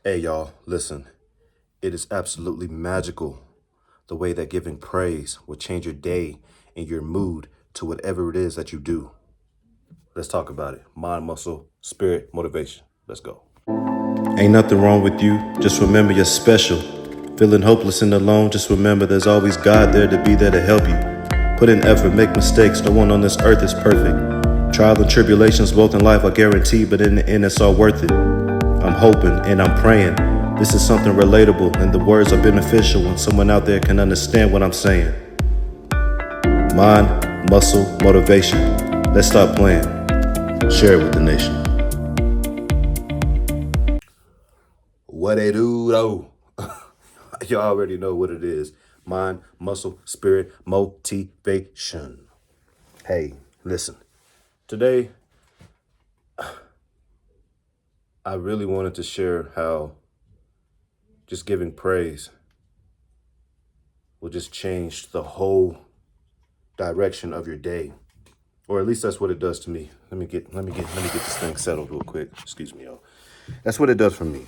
Hey, y'all, listen. It is absolutely magical the way that giving praise will change your day and your mood to whatever it is that you do. Let's talk about it. Mind, muscle, spirit, motivation. Let's go. Ain't nothing wrong with you. Just remember you're special. Feeling hopeless and alone, just remember there's always God there to be there to help you. Put in effort, make mistakes. No one on this earth is perfect. Trial and tribulations, both in life, are guaranteed, but in the end, it's all worth it. I'm hoping and I'm praying. This is something relatable, and the words are beneficial when someone out there can understand what I'm saying. Mind, muscle, motivation. Let's stop playing. Share it with the nation. What they do, though? Y'all already know what it is. Mind, muscle, spirit, motivation. Hey, listen. Today, I really wanted to share how just giving praise will just change the whole direction of your day. Or at least that's what it does to me. Let me get this thing settled real quick. Excuse me, y'all. That's what it does for me.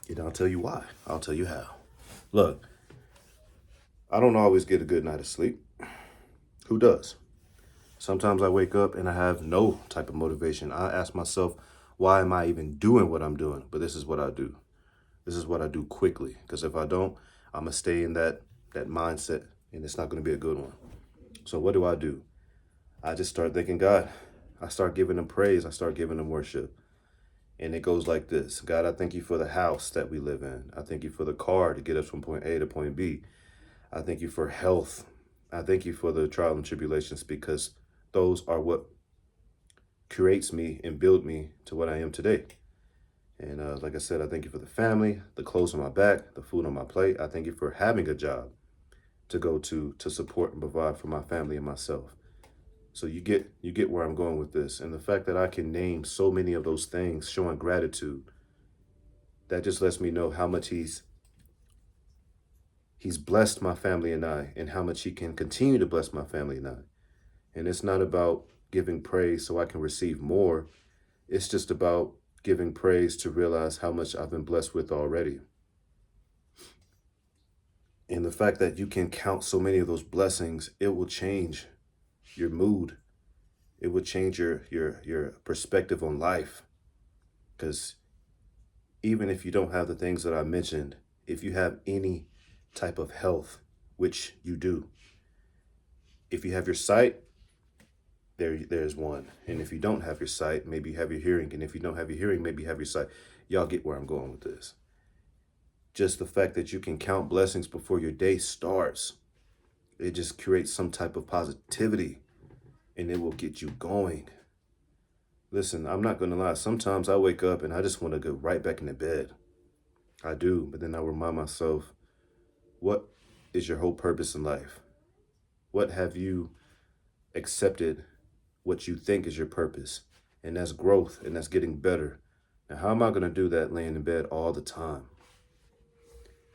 And I'll tell you why. I'll tell you how. Look, I don't always get a good night of sleep. Who does? Sometimes I wake up and I have no type of motivation. I ask myself, why am I even doing what I'm doing? But this is what I do. This is what I do quickly. Because if I don't, I'm gonna stay in that mindset and it's not gonna be a good one. So what do? I just start thanking God. I start giving him praise. I start giving him worship. And it goes like this. God, I thank you for the house that we live in. I thank you for the car to get us from point A to point B. I thank you for health. I thank you for the trial and tribulations because those are what creates me and build me to what I am today. And like I said, I thank you for the family, the clothes on my back, the food on my plate. I thank you for having a job to go to support and provide for my family and myself. So you get where I'm going with this. And the fact that I can name so many of those things showing gratitude, that just lets me know how much he's blessed my family and I and how much he can continue to bless my family and I. And it's not about giving praise so I can receive more. It's just about giving praise to realize how much I've been blessed with already. And the fact that you can count so many of those blessings, it will change your mood. It will change your perspective on life. Because even if you don't have the things that I mentioned, if you have any type of health, which you do, if you have your sight, there's one. And if you don't have your sight, maybe you have your hearing. And if you don't have your hearing, maybe you have your sight. Y'all get where I'm going with this. Just the fact that you can count blessings before your day starts, it just creates some type of positivity and it will get you going. Listen, I'm not going to lie. Sometimes I wake up and I just want to go right back into bed. I do, but then I remind myself, what is your whole purpose in life? What have you accepted what you think is your purpose? And that's growth and that's getting better. Now, how am I going to do that laying in bed all the time?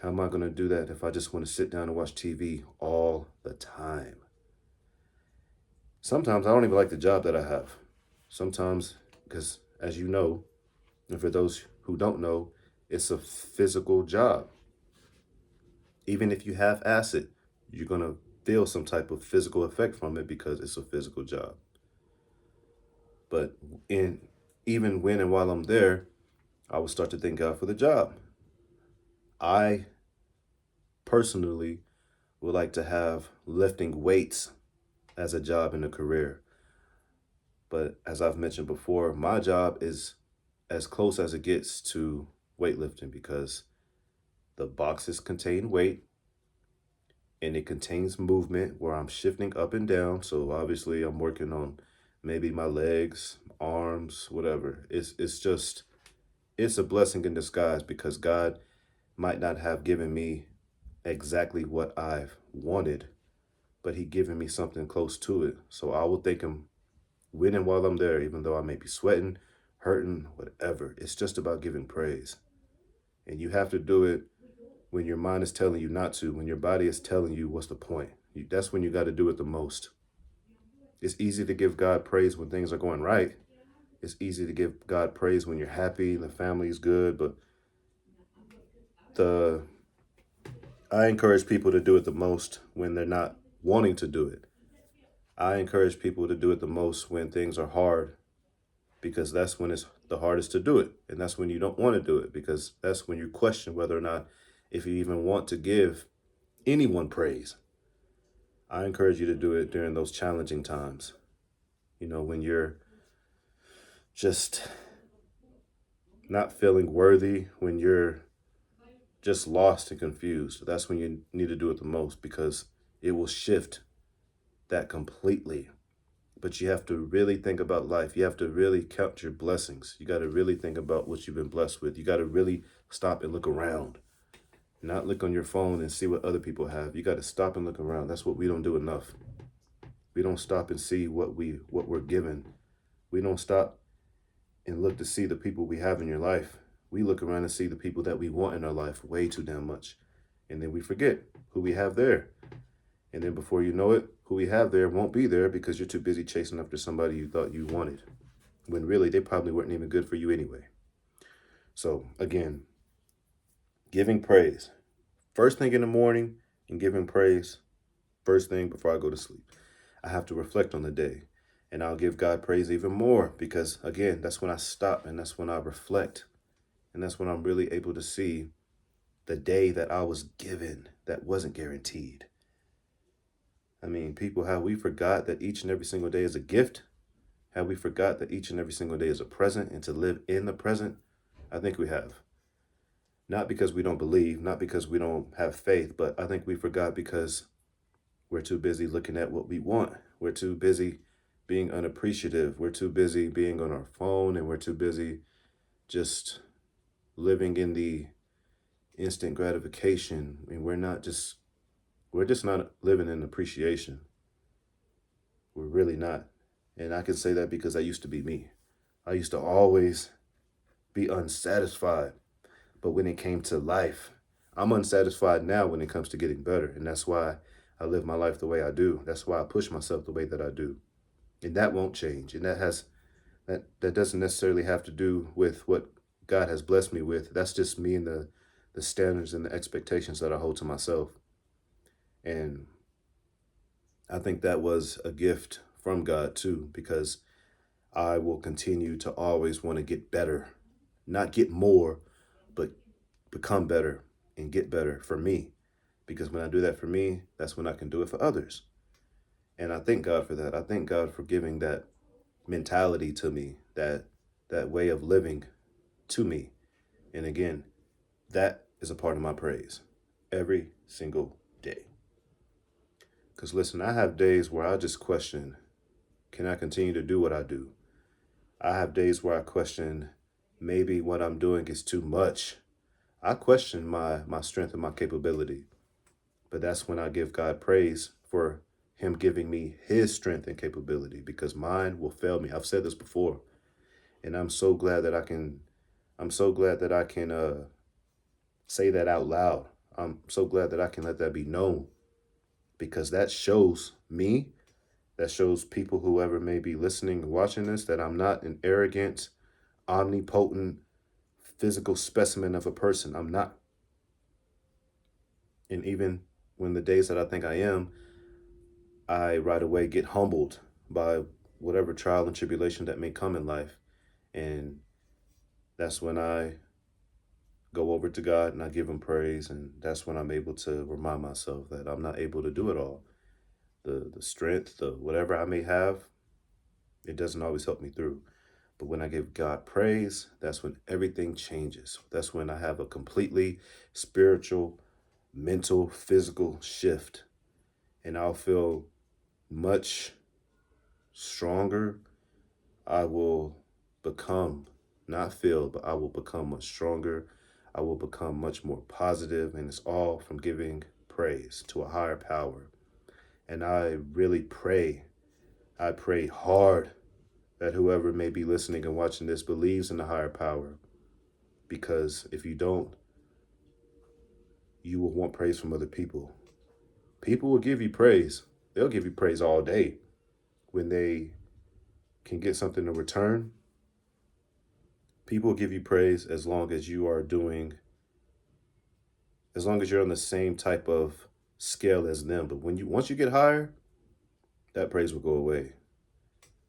How am I going to do that if I just want to sit down and watch TV all the time? Sometimes I don't even like the job that I have. Sometimes, because as you know, and for those who don't know, it's a physical job. Even if you have acid, you're going to feel some type of physical effect from it because it's a physical job. But in even when and while I'm there, I will start to thank God for the job. I personally would like to have lifting weights as a job and a career. But as I've mentioned before, my job is as close as it gets to weightlifting because the boxes contain weight and it contains movement where I'm shifting up and down. So obviously I'm working on maybe my legs, arms, whatever. It's a blessing in disguise because God might not have given me exactly what I've wanted, but he given me something close to it. So I will thank him when and while I'm there, even though I may be sweating, hurting, whatever. It's just about giving praise. And you have to do it when your mind is telling you not to, when your body is telling you what's the point. That's when you got to do it the most. It's easy to give God praise when things are going right. It's easy to give God praise when you're happy, the family's good, but the I encourage people to do it the most when they're not wanting to do it. I encourage people to do it the most when things are hard, because that's when it's the hardest to do it. And that's when you don't want to do it, because that's when you question whether or not if you even want to give anyone praise. I encourage you to do it during those challenging times. When you're just not feeling worthy, when you're just lost and confused. That's when you need to do it the most, because it will shift that completely. But you have to really think about life. You have to really count your blessings. You got to really think about what you've been blessed with. You got to really stop and look around, not look on your phone and see what other people have. You got to stop and look around. That's what we don't do enough. We don't stop and see what we're given. We don't stop and look to see the people we have in your life. We look around and see the people that we want in our life way too damn much. And then we forget who we have there. And then before you know it, who we have there won't be there because you're too busy chasing after somebody you thought you wanted, when really they probably weren't even good for you anyway. So again, giving praise. First thing in the morning, and giving praise first thing before I go to sleep. I have to reflect on the day, and I'll give God praise even more, because again, that's when I stop and that's when I reflect. And that's when I'm really able to see the day that I was given that wasn't guaranteed. I mean, people, have we forgot that each and every single day is a gift? Have we forgot that each and every single day is a present, and to live in the present? I think we have. Not because we don't believe, not because we don't have faith, but I think we forgot because we're too busy looking at what we want. We're too busy being unappreciative. We're too busy being on our phone, and we're too busy just living in the instant gratification. And we're just not living in appreciation. We're really not. And I can say that because I used to be me. I used to always be unsatisfied. But when it came to life, I'm unsatisfied now when it comes to getting better. And that's why I live my life the way I do. That's why I push myself the way that I do. And that won't change. And that doesn't necessarily have to do with what God has blessed me with. That's just me and the standards and the expectations that I hold to myself. And I think that was a gift from God too, because I will continue to always want to get better, not get more, but become better and get better for me. Because when I do that for me, that's when I can do it for others. And I thank God for that. I thank God for giving that mentality to me, that way of living to me. And again, that is a part of my praise every single day. Because listen, I have days where I just question, can I continue to do what I do? I have days where I question, maybe what I'm doing is too much. I question my strength and my capability. But that's when I give God praise for him giving me his strength and capability, because mine will fail me. I've said this before, and I'm so glad that I can say that out loud. I'm so glad that I can let that be known, because that shows me, that shows people, whoever may be listening and watching this, that I'm not an arrogant, omnipotent, physical specimen of a person. I'm not. And even when the days that I think I am, I right away get humbled by whatever trial and tribulation that may come in life. And that's when I go over to God and I give him praise. And that's when I'm able to remind myself that I'm not able to do it all. The strength, the whatever I may have, it doesn't always help me through. But when I give God praise, that's when everything changes. That's when I have a completely spiritual, mental, physical shift. And I'll feel much stronger. I will become, not feel, but I will become much stronger. I will become much more positive, and it's all from giving praise to a higher power. And I really pray, I pray hard that whoever may be listening and watching this believes in the higher power. Because if you don't, you will want praise from other people. People will give you praise. They'll give you praise all day. When they can get something in return, people will give you praise as long as you are doing as long as you're on the same type of scale as them. But once you get higher, that praise will go away.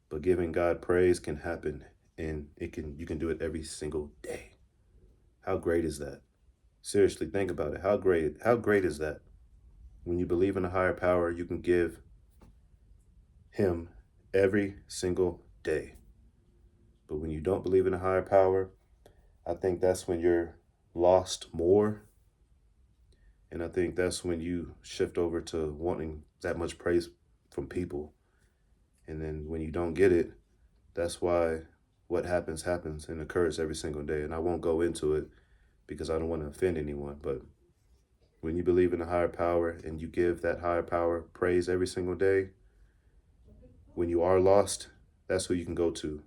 But giving God praise can happen, and you can do it every single day. How great is that? Seriously, think about it. How great is that? When you believe in a higher power, you can give him every single day. But when you don't believe in a higher power, I think that's when you're lost more. And I think that's when you shift over to wanting that much praise from people. And then when you don't get it, that's why what happens and occurs every single day. And I won't go into it because I don't want to offend anyone. But when you believe in a higher power and you give that higher power praise every single day, when you are lost, that's who you can go to.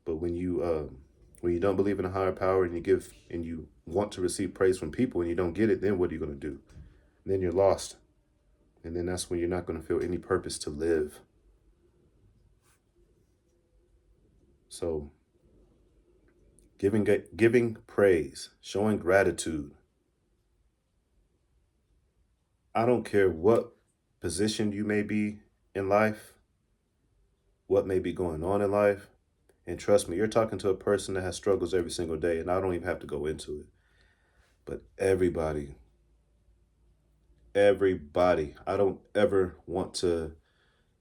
But when you don't believe in a higher power and you want to receive praise from people and you don't get it, then what are you going to do? Then you're lost. And then that's when you're not going to feel any purpose to live. So giving praise, showing gratitude. I don't care what position you may be in life, what may be going on in life. And trust me, you're talking to a person that has struggles every single day, and I don't even have to go into it. But everybody, I don't ever want to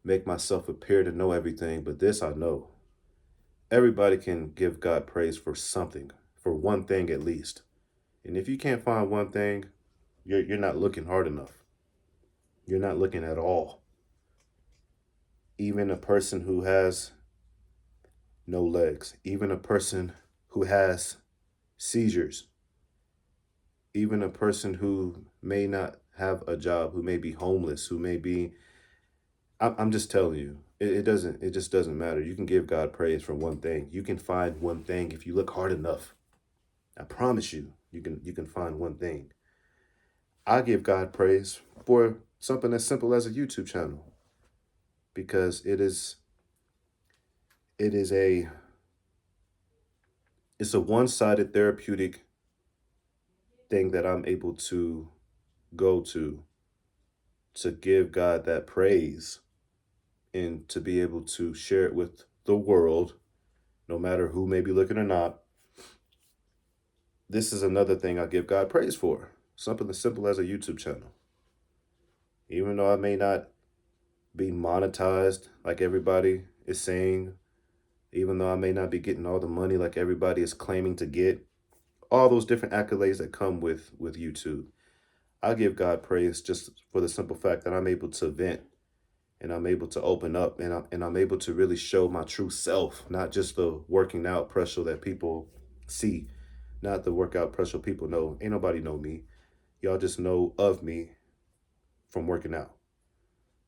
make myself appear to know everything, but this I know. Everybody can give God praise for something, for one thing at least. And if you can't find one thing, you're not looking hard enough. You're not looking at all. Even a person who has no legs, even a person who has seizures, even a person who may not have a job, who may be homeless, who may be, I'm just telling you, it just doesn't matter. You can give God praise for one thing. You can find one thing if you look hard enough. I promise you, you can find one thing. I give God praise for something as simple as a YouTube channel because it is a it's a one-sided therapeutic thing that I'm able to go to give God that praise and to be able to share it with the world, no matter who may be looking or not. This is another thing I give God praise for. Something as simple as a YouTube channel. Even though I may not be monetized like everybody is saying, even though I may not be getting all the money like everybody is claiming to get, all those different accolades that come with YouTube. I give God praise just for the simple fact that I'm able to vent and I'm able to open up and I'm able to really show my true self, not just the working out pressure that people see, not the workout pressure people know. Ain't nobody know me. Y'all just know of me from working out.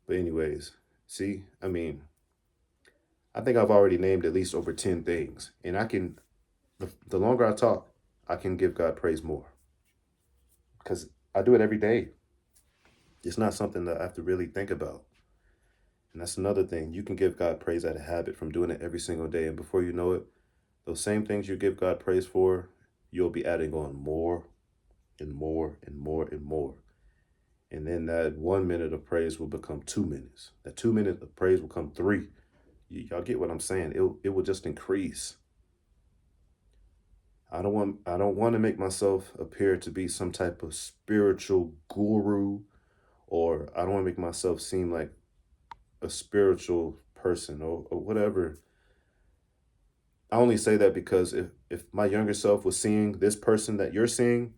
But anyways, see, I think I've already named at least over 10 things. And the longer I talk, I can give God praise more. Because I do it every day. It's not something that I have to really think about. And that's another thing. You can give God praise out of habit from doing it every single day. And before you know it, those same things you give God praise for, you'll be adding on more and more and more and more. And then that 1 minute of praise will become 2 minutes. That 2 minute of praise will become three. Y'all get what I'm saying? It will just increase. I don't want to make myself appear to be some type of spiritual guru, or I don't want to make myself seem like a spiritual person or whatever. I only say that because if my younger self was seeing this person that you're seeing,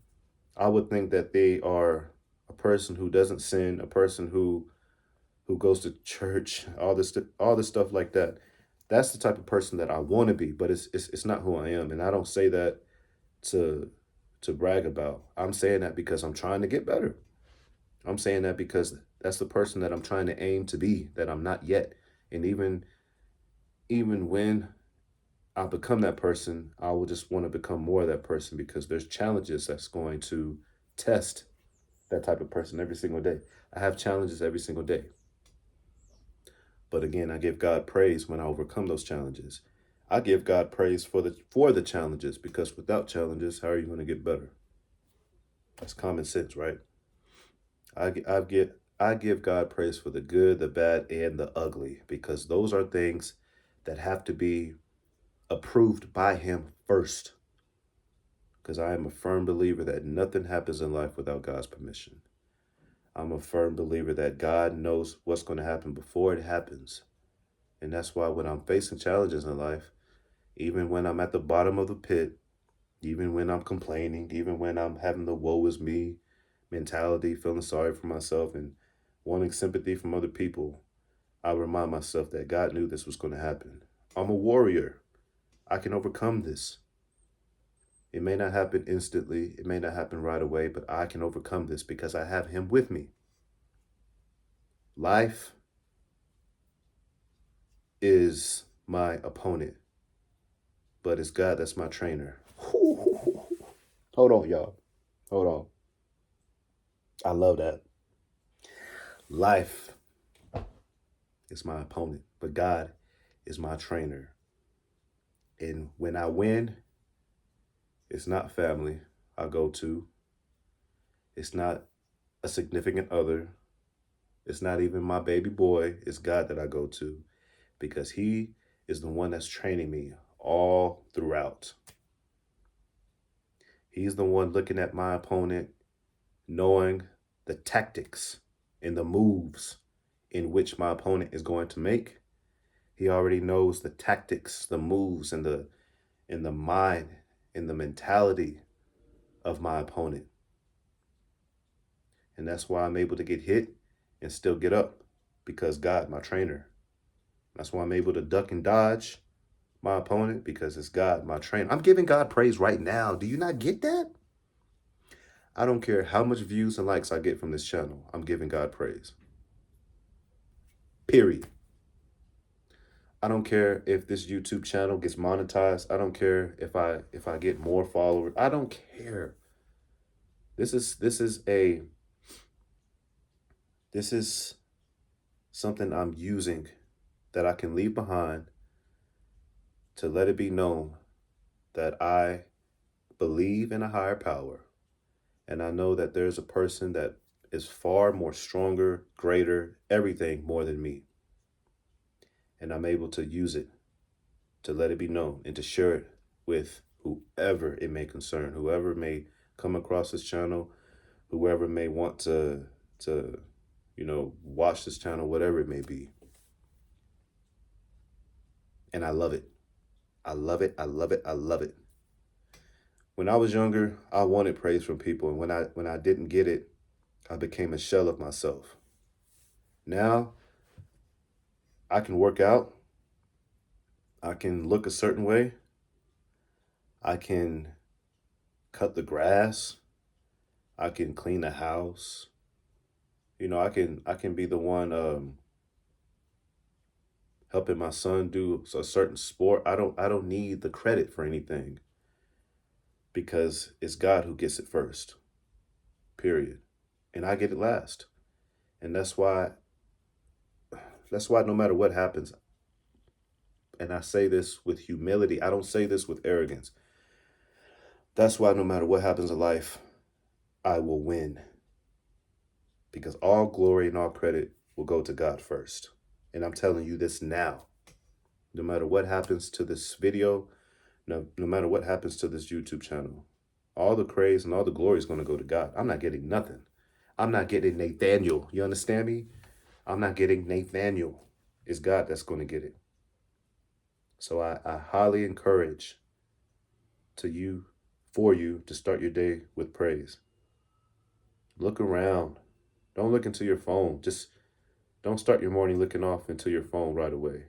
I would think that they are a person who doesn't sin, a person who goes to church, all this stuff like that. That's the type of person that I want to be, but it's not who I am, and I don't say that to brag about. I'm saying that because I'm trying to get better. I'm saying that because that's the person that I'm trying to aim to be, that I'm not yet. And even when I become that person, I will just want to become more of that person because there's challenges that's going to test that type of person every single day. I have challenges every single day. But again, I give God praise when I overcome those challenges. I give God praise for the challenges because without challenges, how are you going to get better? That's common sense, right? I give God praise for the good, the bad, and the ugly, because those are things that have to be approved by Him first. Because I am a firm believer that nothing happens in life without God's permission. I'm a firm believer that God knows what's going to happen before it happens. And that's why when I'm facing challenges in life, even when I'm at the bottom of the pit, even when I'm complaining, even when I'm having the woe is me mentality, feeling sorry for myself and wanting sympathy from other people, I remind myself that God knew this was going to happen. I'm a warrior. I can overcome this. It may not happen instantly, it may not happen right away, but I can overcome this because I have Him with me. Life is my opponent, but it's God that's my trainer. Hold on, y'all. Hold on. I love that. Life is my opponent, but God is my trainer. And when I win, it's not family I go to. It's not a significant other. It's not even my baby boy. It's God that I go to because He is the one that's training me all throughout. He's the one looking at my opponent, knowing the tactics and the moves in which my opponent is going to make. He already knows the tactics, the moves, and the mind and the mentality of my opponent. And that's why I'm able to get hit and still get up, because God, my trainer. That's why I'm able to duck and dodge my opponent, because it's God, my trainer. I'm giving God praise right now. Do you not get that? I don't care how much views and likes I get from this channel. I'm giving God praise. Period. I don't care if this YouTube channel gets monetized. I don't care if I get more followers. I don't care. This is something I'm using that I can leave behind to let it be known that I believe in a higher power. And I know that there's a person that is far more stronger, greater, everything more than me. And I'm able to use it to let it be known and to share it with whoever it may concern, whoever may come across this channel, whoever may want to watch this channel, whatever it may be. And I love it. I love it. I love it. I love it. When I was younger, I wanted praise from people, and when I didn't get it, I became a shell of myself. Now, I can work out. I can look a certain way. I can cut the grass. I can clean the house. I can be the one helping my son do a certain sport. I don't need the credit for anything, because it's God who gets it first. Period. And I get it last. And that's why no matter what happens, and I say this with humility, I don't say this with arrogance. That's why no matter what happens in life, I will win. Because all glory and all credit will go to God first. And I'm telling you this now. No matter what happens to this video, no matter what happens to this YouTube channel, all the praise and all the glory is going to go to God. I'm not getting nothing. I'm not getting Nathaniel. You understand me? I'm not getting Nathaniel. It's God that's going to get it. So I highly encourage for you to start your day with praise. Look around. Don't look into your phone. Just don't start your morning looking off into your phone right away.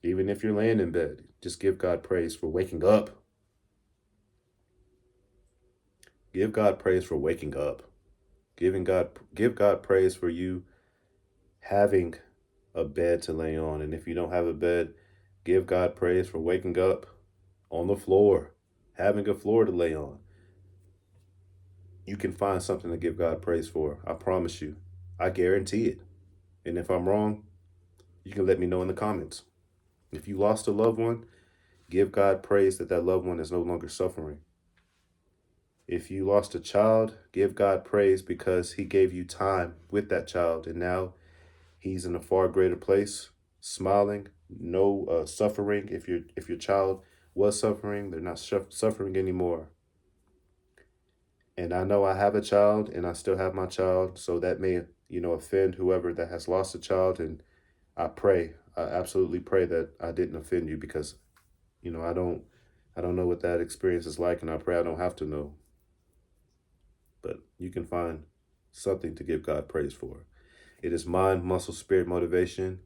Even if you're laying in bed, just give God praise for waking up. Give God praise for waking up. Give God praise for you having a bed to lay on. And if you don't have a bed, give God praise for waking up on the floor, having a floor to lay on. You can find something to give God praise for. I promise you. I guarantee it. And if I'm wrong, you can let me know in the comments. If you lost a loved one, give God praise that loved one is no longer suffering. If you lost a child, give God praise because he gave you time with that child. And now he's in a far greater place, smiling, no suffering. If your child was suffering, they're not suffering anymore. And I know I have a child and I still have my child. So that may, offend whoever that has lost a child. And I absolutely pray that I didn't offend you because, I don't know what that experience is like. And I pray I don't have to know. But you can find something to give God praise for. It is mind, muscle, spirit, motivation.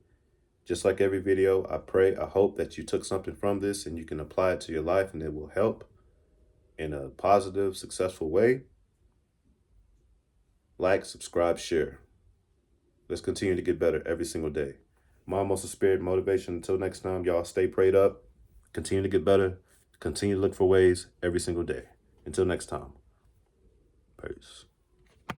Just like every video, I hope that you took something from this and you can apply it to your life and it will help in a positive, successful way. Like, subscribe, share. Let's continue to get better every single day. Mind, muscle, spirit, motivation. Until next time, y'all stay prayed up. Continue to get better. Continue to look for ways every single day. Until next time. Peace.